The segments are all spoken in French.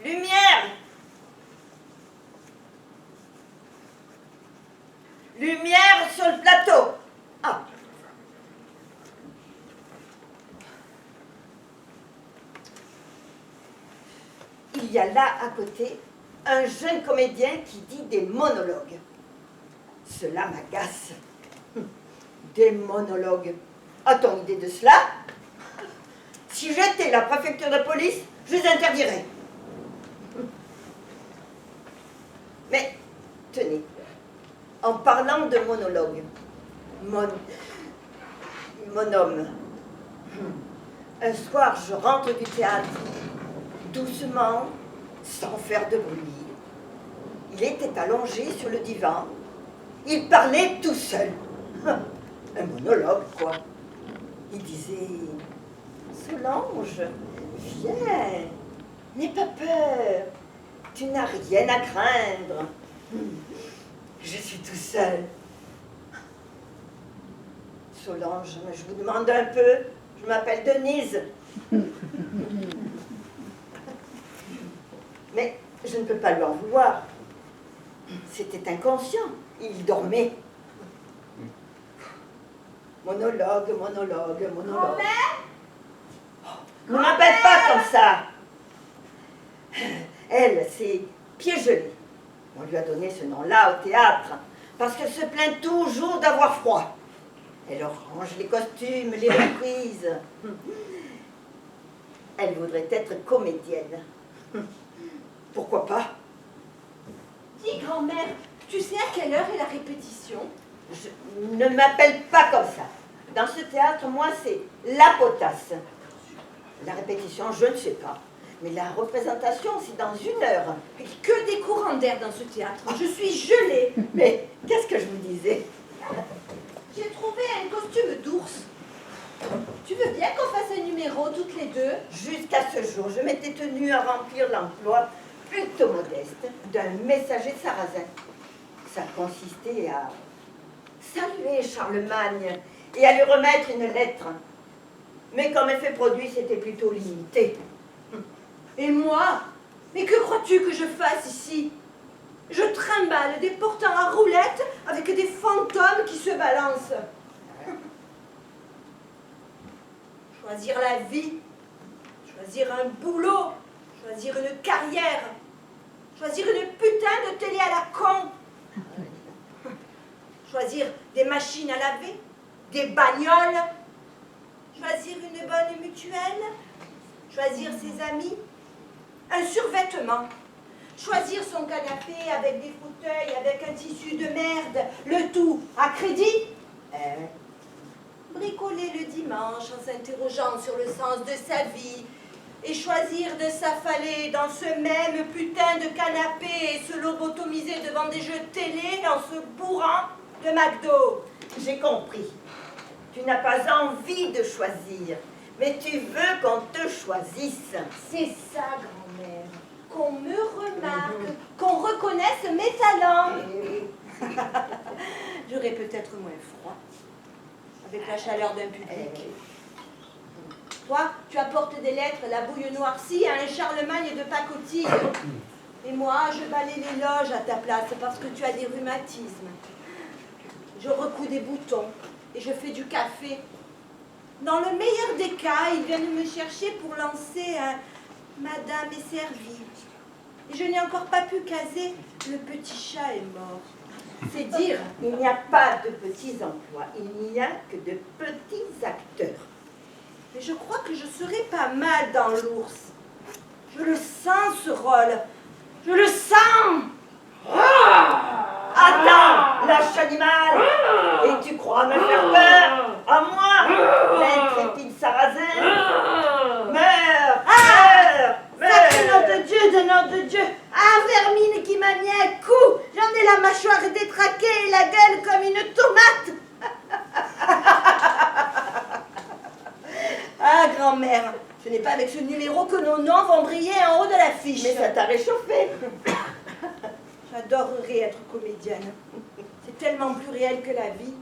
Lumière! Lumière sur le plateau! Ah! Il y a là à côté un jeune comédien qui dit des monologues. Cela m'agace. Des monologues. A-t-on idée de cela? Si j'étais la préfecture de police, je les interdirais. Mais, tenez, en parlant de monologue, mon homme, un soir je rentre du théâtre, doucement, sans faire de bruit. Il était allongé sur le divan, il parlait tout seul. Un monologue, quoi. Il disait... Solange, viens, n'aie pas peur, tu n'as rien à craindre. Je suis tout seul. Solange, je vous demande un peu, je m'appelle Denise. Mais je ne peux pas lui en vouloir. C'était inconscient, il dormait. Monologue, monologue, monologue. Ne m'appelle pas comme ça. Elle, c'est Pieds-Gelés. On lui a donné ce nom-là au théâtre, parce qu'elle se plaint toujours d'avoir froid. Elle range les costumes, les reprises. Elle voudrait être comédienne. Pourquoi pas? Dis, grand-mère, tu sais à quelle heure est la répétition? Ne m'appelle pas comme ça. Dans ce théâtre, moi, c'est la potasse. La répétition, je ne sais pas. Mais la représentation, c'est dans 1 heure. Que des courants d'air dans ce théâtre. Je suis gelée. Mais qu'est-ce que je vous disais? J'ai trouvé un costume d'ours. Tu veux bien qu'on fasse un numéro toutes les deux? Jusqu'à ce jour, je m'étais tenue à remplir l'emploi plutôt modeste d'un messager sarrasin. Ça consistait à saluer Charlemagne et à lui remettre une lettre. Mais comme effet produit, c'était plutôt limité. Et moi? Mais que crois-tu que je fasse ici? Je trimballe des portants à roulettes avec des fantômes qui se balancent. Choisir la vie, choisir un boulot, choisir une carrière, choisir une putain de télé à la con, choisir des machines à laver, des bagnoles, choisir une bonne mutuelle, choisir ses amis, un survêtement, choisir son canapé avec des fauteuils, avec un tissu de merde, le tout à crédit. Bricoler le dimanche en s'interrogeant sur le sens de sa vie et choisir de s'affaler dans ce même putain de canapé et se lobotomiser devant des jeux télé en se bourrant de McDo. J'ai compris. Tu n'as pas envie de choisir, mais tu veux qu'on te choisisse. C'est ça, grand-mère. Qu'on me remarque, qu'on reconnaisse mes talents. J'aurais peut-être moins froid avec la chaleur d'un public. Toi, tu apportes des lettres, la bouille noircie à un Charlemagne de pacotille. Et moi, je balaye les loges à ta place parce que tu as des rhumatismes. Je recouds des boutons et je fais du café. Dans le meilleur des cas, ils viennent me chercher pour lancer un « Madame est servie ». Et je n'ai encore pas pu caser « Le petit chat est mort ». C'est dire. Il n'y a pas de petits emplois, il n'y a que de petits acteurs. Mais je crois que je serais pas mal dans l'ours. Je le sens, ce rôle. Je le sens. Attends, lâche animal. Et tu crois me faire peur? À moi, l'intrépide sarrasin? Meurs, meurs, Sacré nom meurs. de Dieu, de nom de Dieu. Ah, vermine qui m'a mis un coup. J'en ai la mâchoire détraquée et la gueule comme une tomate. Ah, grand-mère, ce n'est pas avec ce numéro que nos noms vont briller en haut de l'affiche. Mais ça t'a réchauffé. J'adorerais être comédienne. C'est tellement plus réel que la vie.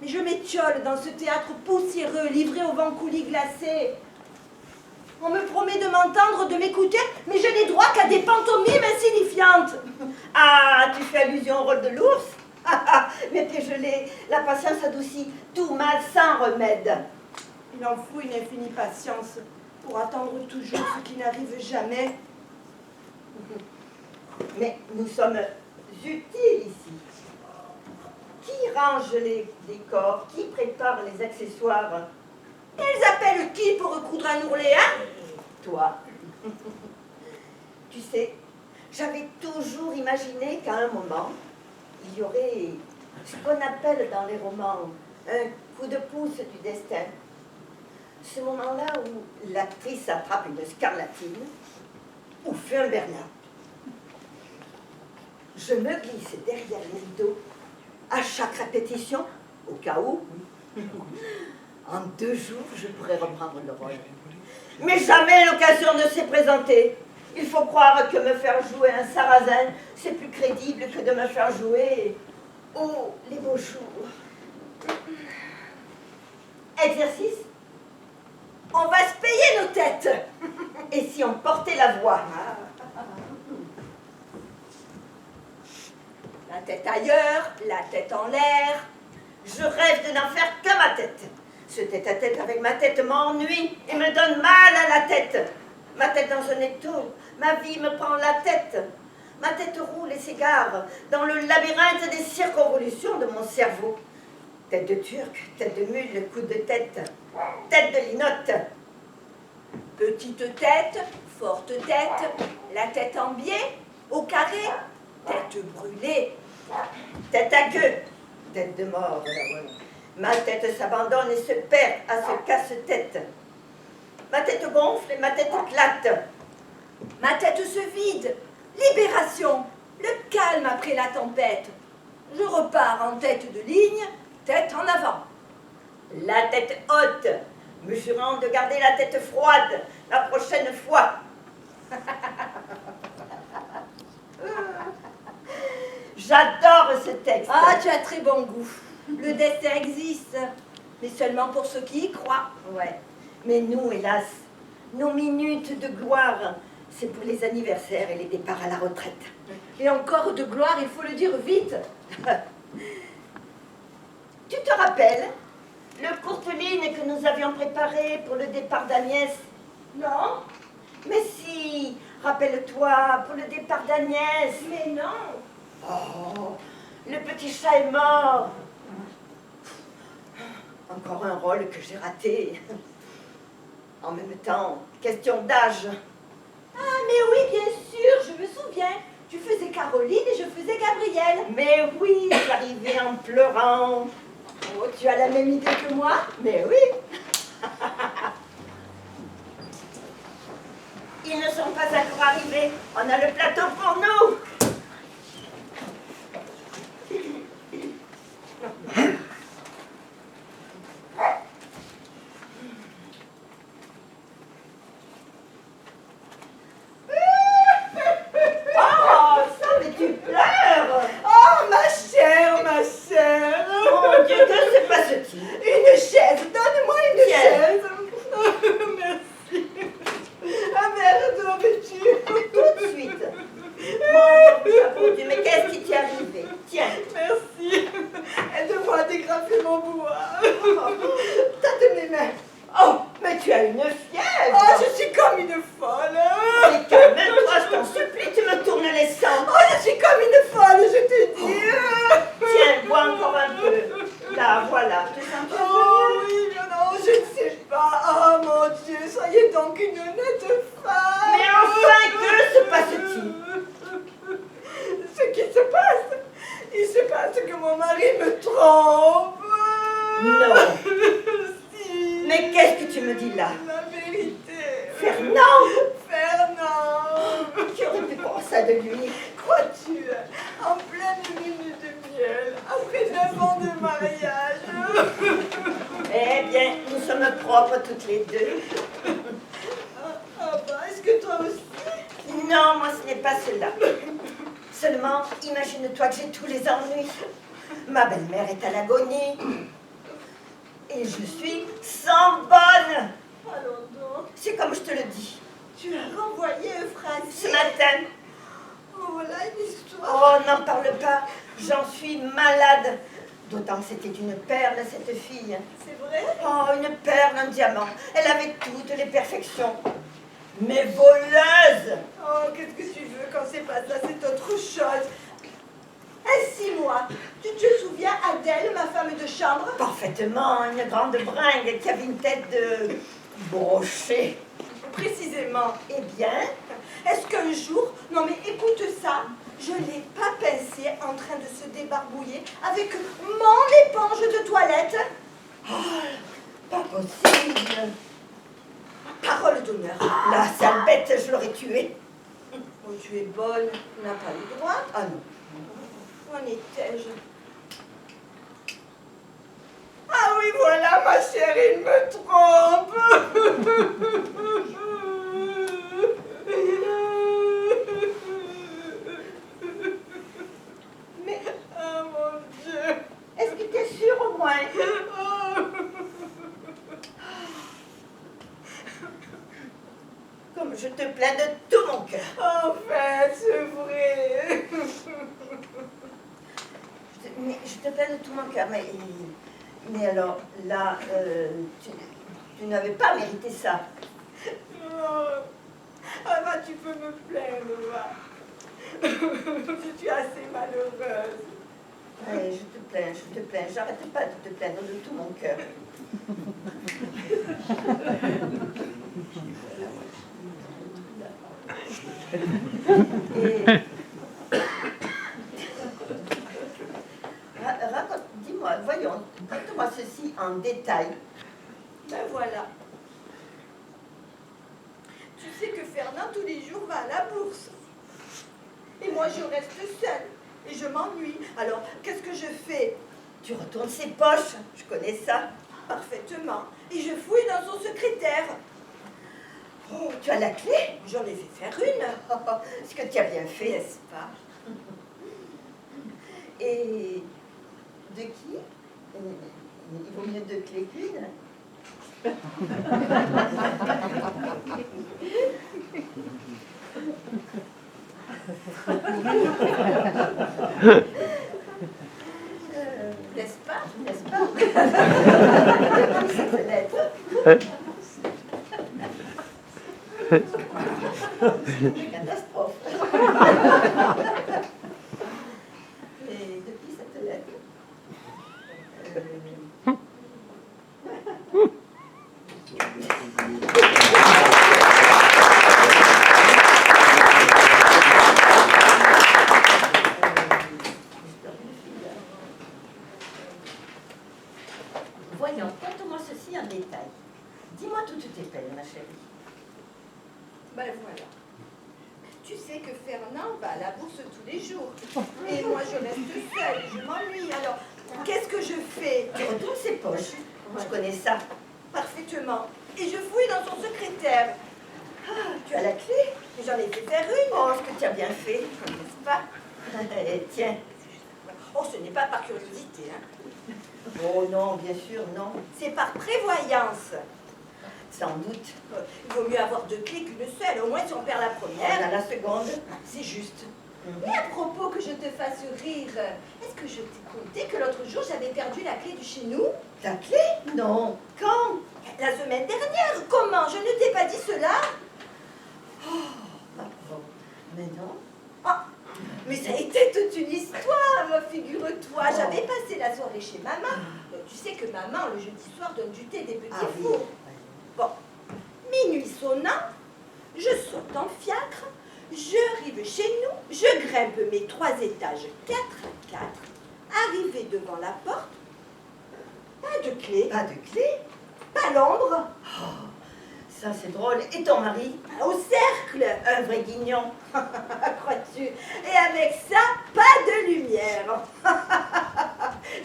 Mais je m'étiole dans ce théâtre poussiéreux, livré au vent coulis glacé. On me promet de m'entendre, de m'écouter, mais je n'ai droit qu'à des pantomimes insignifiantes. Ah, tu fais allusion au rôle de l'ours? Mais t'es gelé, la patience adoucit tout mal sans remède. Il en faut une infinie patience pour attendre toujours ce qui n'arrive jamais. Mais nous sommes utiles ici. Qui range les décors? Qui prépare les accessoires? Elles appellent qui pour recoudre un ourlet, hein? Toi. Tu sais, j'avais toujours imaginé qu'à un moment, il y aurait ce qu'on appelle dans les romans un coup de pouce du destin. Ce moment-là où l'actrice attrape une scarlatine ou fait un Bernard. Je me glisse derrière les rideaux à chaque répétition, au cas où. En 2 jours, je pourrais reprendre le rôle. Mais jamais l'occasion ne s'est présentée. Il faut croire que me faire jouer un sarrasin, c'est plus crédible que de me faire jouer oh, les beaux jours. Exercice. On va se payer nos têtes. Et si on portait la voix? La tête ailleurs, la tête en l'air. Je rêve de n'en faire que ma tête. Ce tête-à-tête avec ma tête m'ennuie et me donne mal à la tête. Ma tête dans un étau, ma vie me prend la tête. Ma tête roule et s'égare dans le labyrinthe des circonvolutions de mon cerveau. Tête de turc, tête de mule, coup de tête, tête de linotte. Petite tête, forte tête, la tête en biais, au carré, tête brûlée. Tête à queue, tête de mort. Ma tête s'abandonne et se perd à ce casse-tête. Ma tête gonfle et ma tête éclate. Ma tête se vide. Libération, le calme après la tempête. Je repars en tête de ligne, tête en avant. La tête haute, me jurant de garder la tête froide la prochaine fois. J'adore ce texte. Ah, tu as très bon goût. Le destin existe, mais seulement pour ceux qui y croient. Ouais, mais nous, hélas, nos minutes de gloire, c'est pour les anniversaires et les départs à la retraite. Et encore de gloire, il faut le dire vite. Tu te rappelles le courte ligne que nous avions préparé pour le départ d'Agnès? Non, Mais si, rappelle-toi, pour le départ d'Agnès. mais non. Oh, le petit chat est mort. Encore un rôle que j'ai raté. En même temps, question d'âge. Ah, mais oui, bien sûr, je me souviens. Tu faisais Caroline et je faisais Gabrielle. Mais oui, j'arrivais en pleurant. Oh, tu as la même idée que moi? Mais oui. Ils ne sont pas encore arrivés. On a le plateau pour nous. Oh, ça, mais tu pleures. Oh, ma chère, ma chère. Mon Dieu, que se passe-t-il? Une chaise, donne-moi une Tiens. chaise. Merci. Ah merde, veux-tu? Tout de suite. Mon chapeau, mais qu'est-ce qui t'est arrivé? Tiens. Merci. Aide-moi à dégrafer mon bois. Tâte mes mains. Oh, mais tu as une fièvre. Oh, je suis comme une folle. Mais calme-toi, je t'en supplie, tu me tournes les sangs. Oh, je suis comme une folle, je te dis. Tiens, bois encore un peu. Là, voilà, te sens un Oh peu mieux? oui, non, je ne sais pas. Oh mon Dieu, soyez donc une honnête femme. Mais enfin, que se passe-t-il? Ce qui se passe, il se passe que mon mari me trompe. Non. Si. Mais qu'est-ce que tu me dis là? La vérité. Fernand! Fernand. Tu aurais pu croire ça de lui. Crois-tu, en pleine lune de miel, après 9 ans de mariage. Eh bien, nous sommes propres toutes les deux. Ah bah, est-ce que toi aussi? Non, moi ce n'est pas cela. Seulement, imagine-toi que j'ai tous les ennuis. Ma belle-mère est à l'agonie. Et je suis sans bonne. Allons donc. c'est comme je te le dis. Tu as renvoyé Euphrasie Ce matin. Oh, voilà une histoire. Oh, n'en parle pas. J'en suis malade. D'autant que c'était une perle, cette fille. C'est vrai? Oh, une perle, un diamant. Elle avait toutes les perfections. Mais voleuse! Oh, qu'est-ce que tu veux quand c'est pas ça, c'est autre chose. Ainsi, moi, tu te souviens Adèle, ma femme de chambre? Parfaitement, une grande bringue qui avait une tête de brochet. Précisément. Eh bien, Est-ce qu'un jour, non mais écoute ça, je l'ai pas pincée en train de se débarbouiller avec mon éponge de toilette? oh, pas possible. Parole d'honneur. La sale bête, je l'aurais tuée. Oh, tu es bonne, tu n'as pas le droit. Ah non. Où en étais-je? Ah oui, voilà, ma chérie, il me trompe. Mais, Oh mon Dieu. est-ce que tu es sûre au moins? Comme je te plains de tout mon cœur. Enfin, c'est vrai. Mais je te plains de tout mon cœur, mais alors, là, tu n'avais pas mérité ça. Oh. Ah bah, tu peux me plaindre, va. Je suis assez malheureuse. Allez, je te plains, j'arrête pas de te plaindre de tout mon cœur. Et... Raconte, dis-moi, voyons, raconte-moi ceci en détail. Ben voilà. Tu sais que Fernand, tous les jours, va à la bourse. Et moi, je reste seule. Et je m'ennuie. Alors, qu'est-ce que je fais? Tu retournes ses poches, je connais ça. Parfaitement. Et je fouille dans son secrétaire. Oh, tu as la clé? J'en ai fait faire une. Ce que tu as bien fait. N'est-ce pas? Et de qui? Il vaut mieux deux clés qu'une. N'est-ce pas? N'est-ce pas? Cette lettre. C'est une catastrophe. Et depuis cette lettre, voyons, conte-moi ceci en détail. Dis-moi toutes tes peines, ma chérie. Ben voilà. Tu sais que Fernand va à la bourse tous les jours. Et moi, je reste seule. Je m'ennuie. Alors, qu'est-ce que je fais? Tu retournes ses poches. Je connais ça. Parfaitement. Et je fouille dans son secrétaire. Ah, tu as la clé? J'en ai fait faire une. Oh, ce que tu as bien fait, n'est-ce pas? Tiens. Oh, ce n'est pas par curiosité, hein. Oh non, bien sûr, non. C'est par prévoyance. Sans doute. Il vaut mieux avoir deux clés qu'une seule. Au moins, si on perd la On première, a la seconde. c'est juste. Et à propos que je te fasse rire, est-ce que je t'ai conté que l'autre jour, j'avais perdu la clé de chez nous? Ta clé? Non. Quand? La semaine dernière. Comment? Je ne t'ai pas dit cela? Ah bon. Mais non. Ah, mais ça a été toute une histoire, figure-toi. J'avais passé la soirée chez maman. Tu sais que maman, le jeudi soir, donne du thé des petits Ah oui. fours. Bon, minuit sonnant, je saute en fiacre, j'arrive chez nous, je grimpe mes 3 étages 4 à 4, arrivé devant la porte, pas de clé, Pas de clé? pas l'ombre, Ça, c'est drôle. Et ton mari? au cercle, Un vrai guignon. crois-tu? Et avec ça, pas de lumière.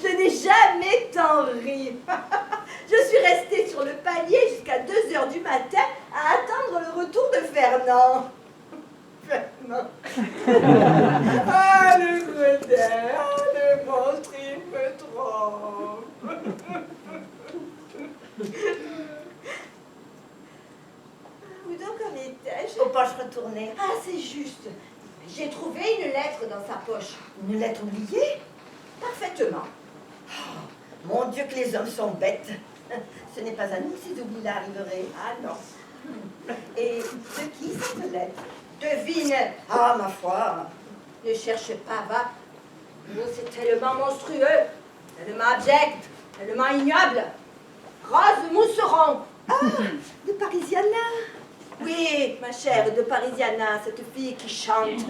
Je n'ai jamais tant ri. Je suis restée sur le palier jusqu'à 2 h du matin à attendre le retour de Fernand. Fernand. Ah, le gredin, ah, le monstre, il me trompe. retourner. Ah, c'est juste. J'ai trouvé une lettre dans sa poche. Une lettre oubliée? Parfaitement. Oh, mon Dieu, que les hommes sont bêtes. Ce n'est pas à nous que ces oublis-là arriveraient. Ah non. Et de qui cette lettre? Devine. Ah, ma foi. Ne cherche pas, va. Oh, c'est tellement monstrueux, tellement abject, tellement ignoble. Rose Mousseron. Ah, de Parisiana. Oui, ma chère, de Parisiana, cette fille qui chante.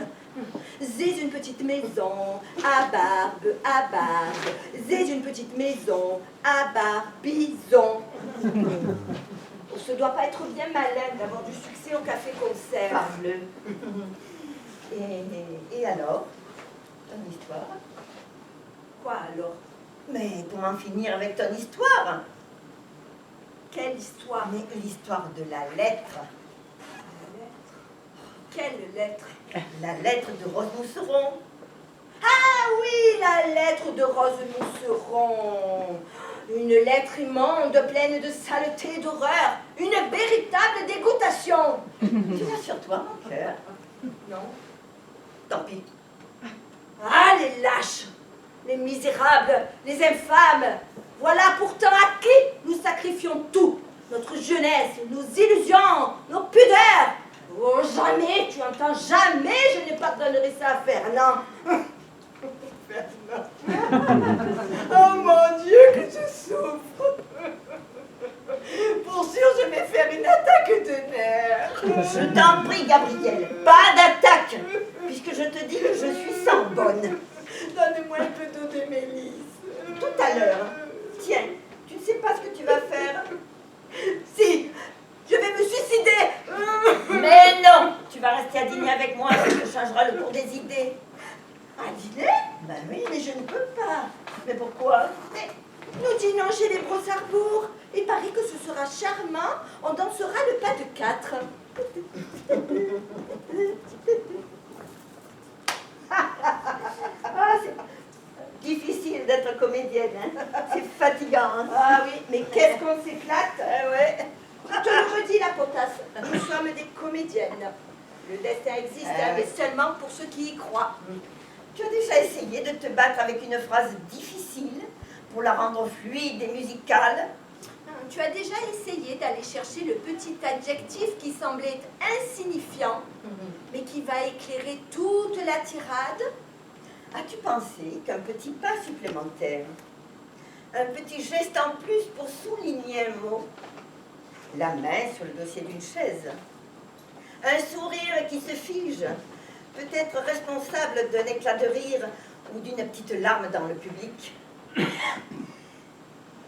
J'ai une petite maison à barbe, j'ai une petite maison à barbizon. On se doit pas être bien malin d'avoir du succès au café-concert. Parle. Et alors? Ton histoire? Quoi alors? Mais pour en finir avec ton histoire? Quelle histoire? Mais l'histoire de la lettre. Quelle lettre? La lettre de Rose Mousseron. Ah oui, la lettre de Rose Mousseron. Une lettre immonde, pleine de saleté et d'horreur. Une véritable dégoûtation. Tu l'as sur toi, mon cœur? Non. Tant pis. Ah, les lâches, les misérables, les infâmes. Voilà pourtant à qui nous sacrifions tout. Notre jeunesse, nos illusions, nos pudeurs. Oh, jamais, tu entends, jamais je ne pardonnerai ça à Fernand. Oh mon Dieu, que je souffre. Pour sûr, je vais faire une attaque de nerfs. Je t'en prie, Gabrielle, pas d'attaque, puisque je te dis que je suis sans bonne. Donne-moi un peu d'eau de mélisse. Tout à l'heure. Tiens, tu ne sais pas ce que tu vas faire? Si, je vais me suicider. Mais non, tu vas rester à dîner avec moi, ça te changera le cours des idées. À dîner? Ben oui, Mais je ne peux pas. mais pourquoi? Mais nous dînons chez les Brossarbourg. Il paraît que ce sera charmant. On dansera le pas de 4. Ah, c'est difficile d'être comédienne, hein. C'est fatigant. Hein. Ah oui, mais qu'est-ce qu'on s'éclate. Ah ouais. Je te le redis, la potasse. Nous sommes des comédiennes. Le destin existe, Ah mais oui. seulement pour ceux qui y croient. Tu as déjà essayé de te battre avec une phrase difficile pour la rendre fluide et musicale? Tu as déjà essayé d'aller chercher le petit adjectif qui semblait insignifiant, mais qui va éclairer toute la tirade? As-tu pensé qu'un petit pas supplémentaire, un petit geste en plus pour souligner un mot, la main sur le dossier d'une chaise, un sourire qui se fige, peut être responsable d'un éclat de rire ou d'une petite larme dans le public?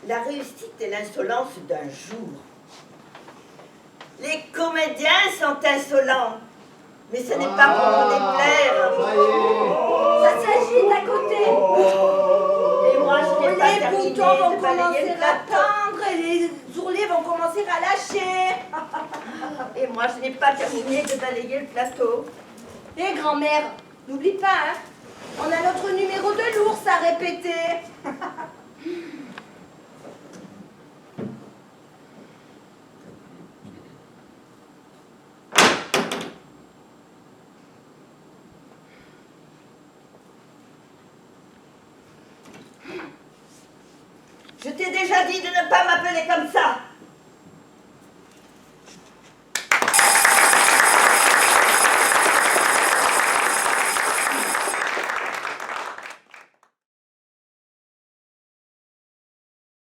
La réussite et l'insolence d'un jour. Les comédiens sont insolents, mais ce n'est pas pour m'en déplaire. Ça s'agit d'à côté. Et moi, je n'ai pas Les terminé boutons vont de balayer commencer le à plateau. tendre et les ourlets vont commencer à lâcher. Et moi, je n'ai pas terminé de balayer le plateau. Et grand-mère, n'oublie pas, hein, on a notre numéro de l'ours à répéter. Je t'ai déjà dit de ne pas m'appeler comme ça.